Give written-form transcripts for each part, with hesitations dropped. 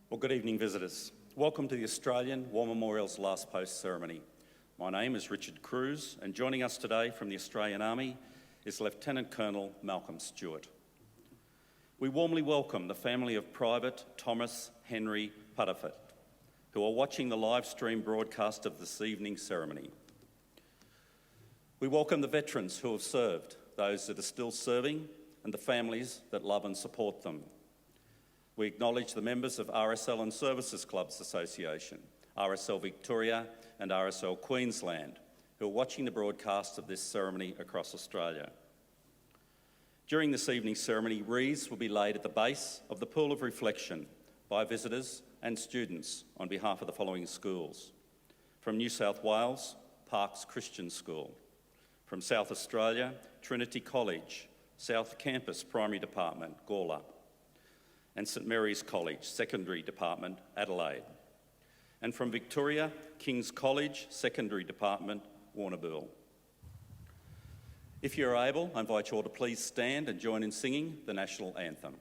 Well, good evening, visitors. Welcome to the Australian War Memorial's Last Post ceremony. My name is Richard Cruz, and joining us today from the Australian Army is Lieutenant Colonel Malcolm Stewart. We warmly welcome the family of Private Thomas Henry Puddephatt, who are watching the live stream broadcast of this evening's ceremony. We welcome the veterans who have served, those that are still serving, and the families that love and support them. We acknowledge the members of RSL and Services Clubs Association, RSL Victoria and RSL Queensland, who are watching the broadcast of this ceremony across Australia. During this evening's ceremony, wreaths will be laid at the base of the Pool of Reflection by visitors and students on behalf of the following schools. From New South Wales, Parks Christian School. From South Australia, Trinity College, South Campus Primary Department, Gawler. And St Mary's College, Secondary Department, Adelaide. And from Victoria, King's College, Secondary Department, Warrnambool. If you're able, I invite you all to please stand and join in singing the National Anthem.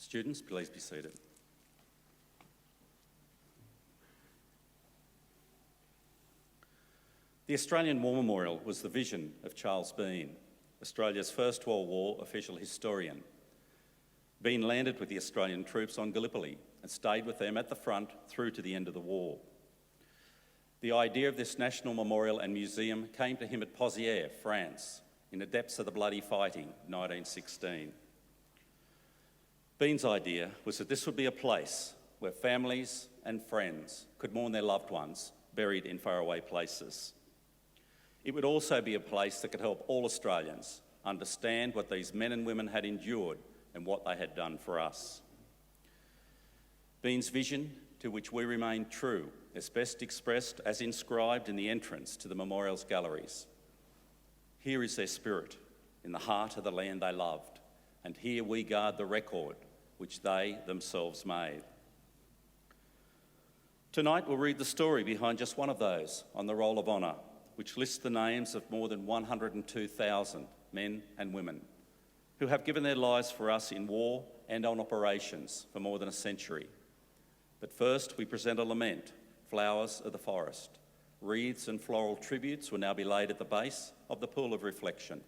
Students, please be seated. The Australian War Memorial was the vision of Charles Bean, Australia's First World War official historian. Bean landed with the Australian troops on Gallipoli and stayed with them at the front through to the end of the war. The idea of this national memorial and museum came to him at Pozières, France, in the depths of the bloody fighting, 1916. Bean's idea was that this would be a place where families and friends could mourn their loved ones buried in faraway places. It would also be a place that could help all Australians understand what these men and women had endured and what they had done for us. Bean's vision, to which we remain true, is best expressed as inscribed in the entrance to the memorial's galleries. Here is their spirit, in the heart of the land they loved, and here we guard the record which they themselves made. Tonight we'll read the story behind just one of those on the Roll of Honour, which lists the names of more than 102,000 men and women who have given their lives for us in war and on operations for more than a century. But first we present a lament, Flowers of the Forest. Wreaths and floral tributes will now be laid at the base of the Pool of Reflection.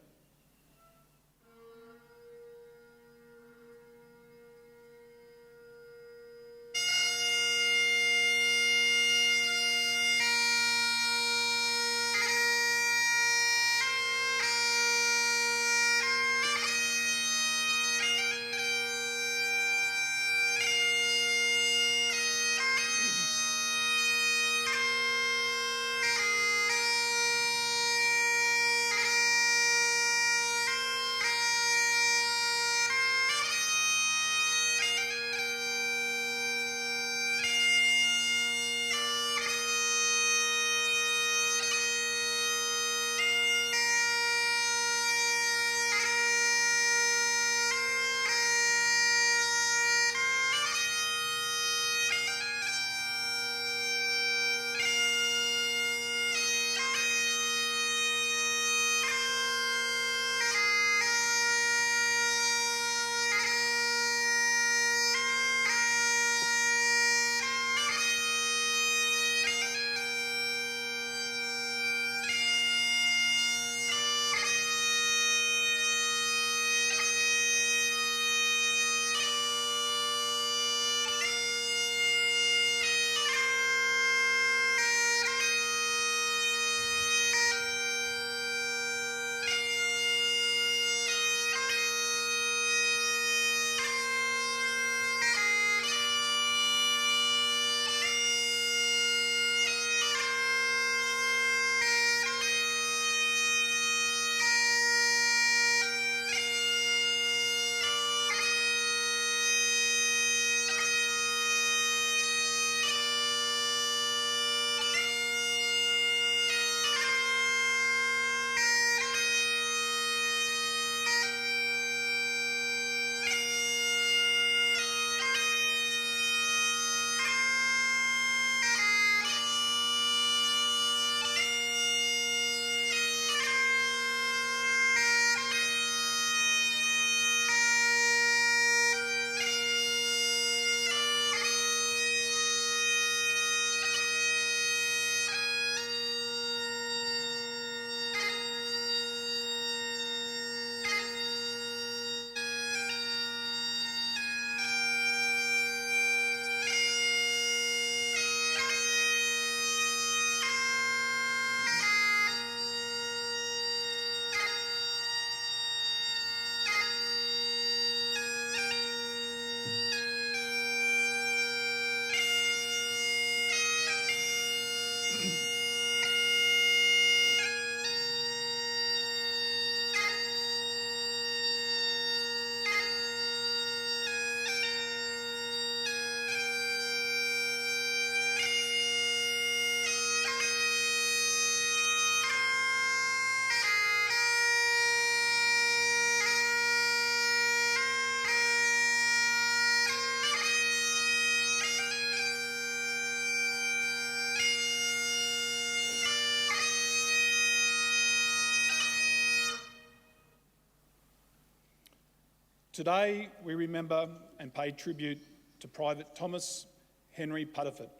Today, we remember and pay tribute to Private Thomas Henry Puddephatt.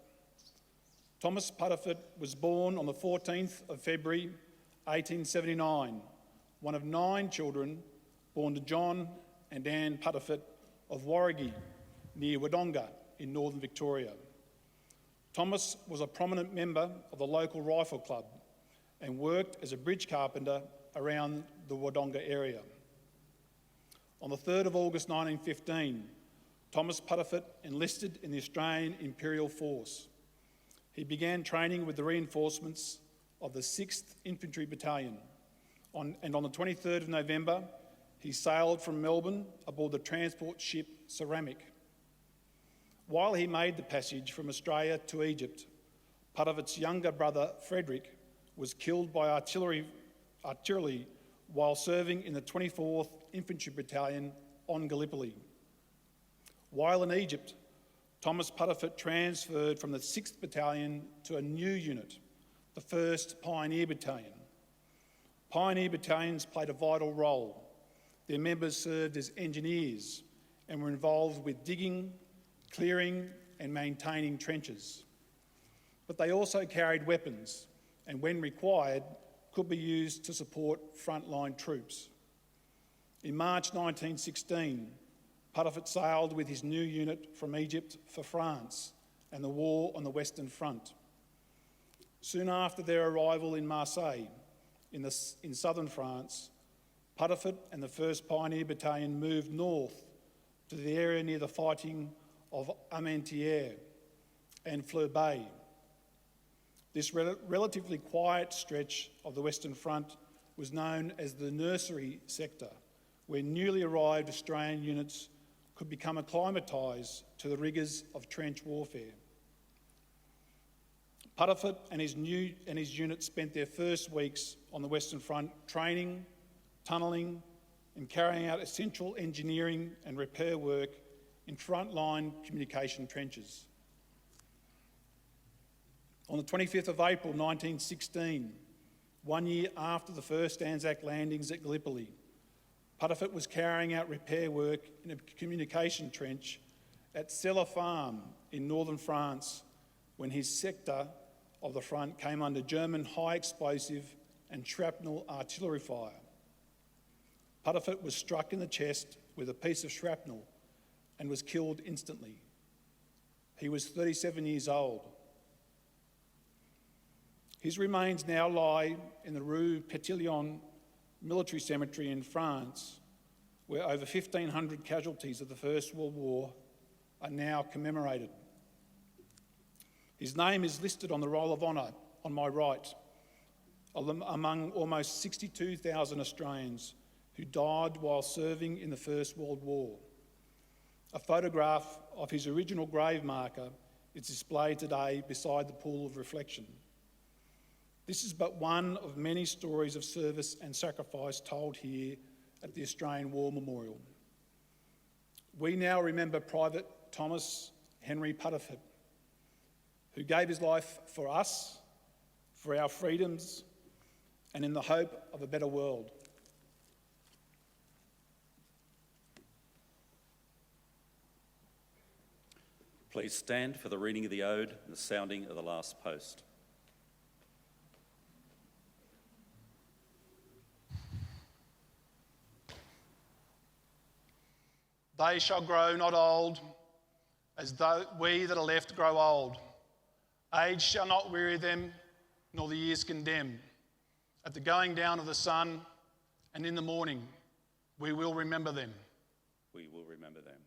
Thomas Puddephatt was born on the 14th of February 1879, one of 9 children born to John and Anne Puddephatt of Warragee, near Wodonga in northern Victoria. Thomas was a prominent member of the local rifle club and worked as a bridge carpenter around the Wodonga area. On the 3rd of August 1915, Thomas Puddephatt enlisted in the Australian Imperial Force. He began training with the reinforcements of the 6th Infantry Battalion, and on the 23rd of November, he sailed from Melbourne aboard the transport ship Ceramic. While he made the passage from Australia to Egypt, Puddephatt's younger brother Frederick was killed by artillery while serving in the 24th Infantry Battalion on Gallipoli. While in Egypt, Thomas Puddephatt transferred from the 6th Battalion to a new unit, the 1st Pioneer Battalion. Pioneer battalions played a vital role. Their members served as engineers and were involved with digging, clearing and maintaining trenches. But they also carried weapons and, when required, could be used to support frontline troops. In March 1916, Puddephatt sailed with his new unit from Egypt for France and the war on the Western Front. Soon after their arrival in Marseille, in southern France, Puddephatt and the 1st Pioneer Battalion moved north to the area near the fighting of Armentières and Fleur Bay. This relatively quiet stretch of the Western Front was known as the nursery sector, where newly arrived Australian units could become acclimatised to the rigours of trench warfare. Puddephatt and his unit spent their first weeks on the Western Front training, tunnelling and carrying out essential engineering and repair work in frontline communication trenches. On the 25th of April 1916, 1 year after the first Anzac landings at Gallipoli, Puddephatt was carrying out repair work in a communication trench at Celle Farm in northern France when his sector of the front came under German high explosive and shrapnel artillery fire. Puddephatt was struck in the chest with a piece of shrapnel and was killed instantly. He was 37 years old. His remains now lie in the Rue Petillon military cemetery in France, where over 1,500 casualties of the First World War are now commemorated. His name is listed on the Roll of Honour on my right, among almost 62,000 Australians who died while serving in the First World War. A photograph of his original grave marker is displayed today beside the pool of reflection. This is but one of many stories of service and sacrifice told here at the Australian War Memorial. We now remember Private Thomas Henry Puddephatt, who gave his life for us, for our freedoms, and in the hope of a better world. Please stand for the reading of the ode and the sounding of the last post. They shall grow not old, as though we that are left grow old. Age shall not weary them, nor the years condemn. At the going down of the sun and in the morning, we will remember them. We will remember them.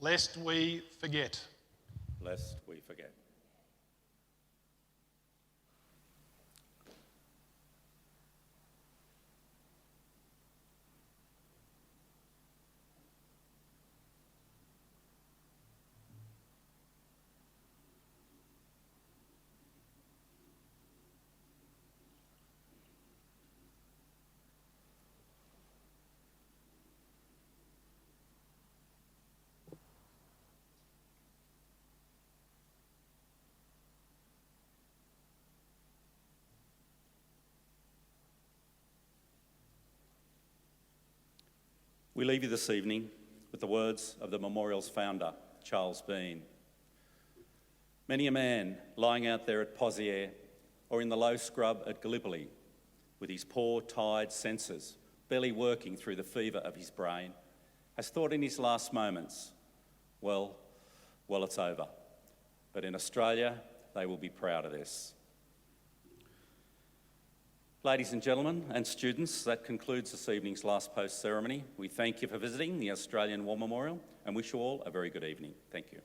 lest we forget. Lest we forget. We leave you this evening with the words of the memorial's founder, Charles Bean. Many a man lying out there at Pozières or in the low scrub at Gallipoli, with his poor, tired senses barely working through the fever of his brain, has thought in his last moments, well, it's over. But in Australia, they will be proud of this. Ladies and gentlemen and students, that concludes this evening's last post ceremony. We thank you for visiting the Australian War Memorial and wish you all a very good evening. Thank you.